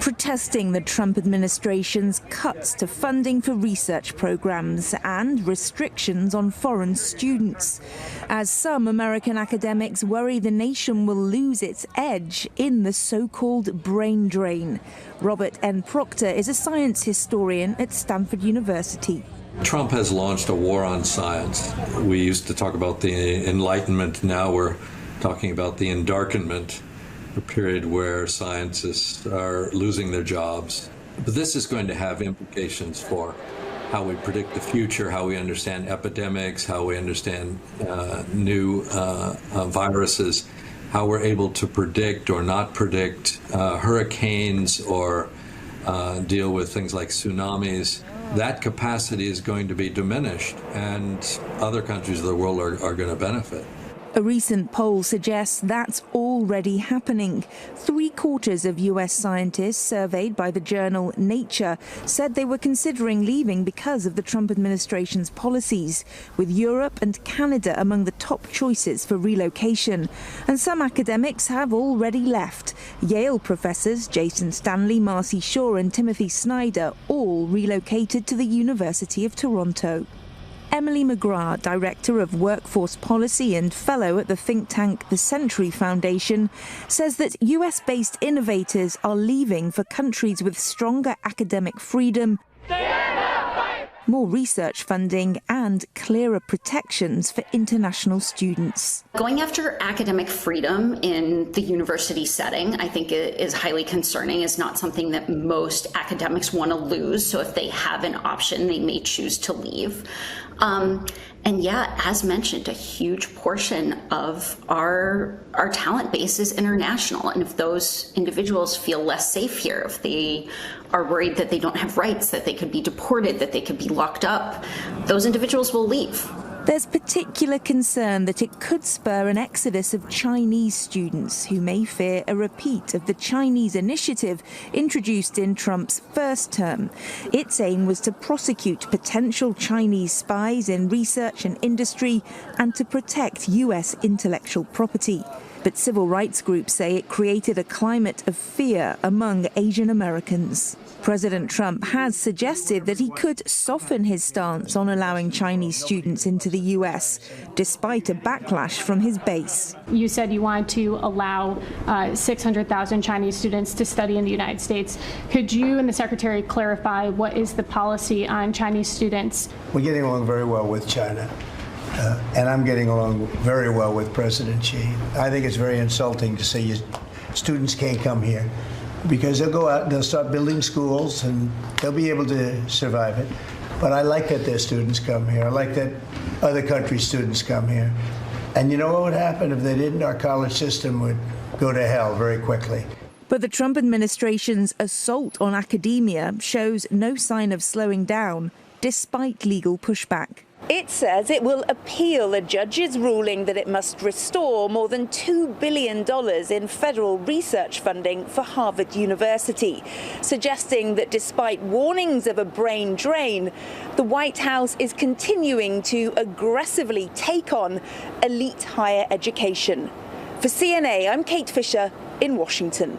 protesting the Trump administration's cuts to funding for research programs and restrictions on foreign students, as some American academics worry the nation will lose its edge in the so-called brain drain. Robert N. Proctor is a science historian at Stanford University. Trump has launched a war on science. We used to talk about the Enlightenment. Now we're talking about the Endarkenment, a period where scientists are losing their jobs. But this is going to have implications for how we predict the future, how we understand epidemics, how we understand new viruses, how we're able to predict or not predict hurricanes or deal with things like tsunamis. That capacity is going to be diminished, and other countries of the world are going to benefit. A recent poll suggests that's already happening. 3/4 of US scientists surveyed by the journal Nature said they were considering leaving because of the Trump administration's policies, with Europe and Canada among the top choices for relocation. And some academics have already left. Yale professors Jason Stanley, Marcy Shaw and Timothy Snyder all relocated to the University of Toronto. Emily McGrath, Director of Workforce Policy and Fellow at the think tank The Century Foundation, says that US-based innovators are leaving for countries with stronger academic freedom, more research funding and clearer protections for international students. Going after academic freedom in the university setting, I think is highly concerning. It's not something that most academics want to lose. So if they have an option, they may choose to leave. And yeah, as mentioned, a huge portion of our talent base is international. And if those individuals feel less safe here, if they are worried that they don't have rights, that they could be deported, that they could be locked up, those individuals will leave. There's particular concern that it could spur an exodus of Chinese students who may fear a repeat of the Chinese initiative introduced in Trump's first term. Its aim was to prosecute potential Chinese spies in research and industry and to protect US intellectual property. But civil rights groups say it created a climate of fear among Asian Americans. President Trump has suggested that he could soften his stance on allowing Chinese students into the US, despite a backlash from his base. You said you wanted to allow 600,000 Chinese students to study in the United States. Could you and the Secretary clarify what is the policy on Chinese students? We're getting along very well with China. And I'm getting along very well with President Xi. I think it's very insulting to say students can't come here, because they'll go out and they'll start building schools and they'll be able to survive it. But I like that their students come here. I like that other countries' students come here. And you know what would happen if they didn't? Our college system would go to hell very quickly. But the Trump administration's assault on academia shows no sign of slowing down, despite legal pushback. It says it will appeal a judge's ruling that it must restore more than $2 billion in federal research funding for Harvard University, suggesting that despite warnings of a brain drain, the White House is continuing to aggressively take on elite higher education. For CNA, I'm Kate Fisher in Washington.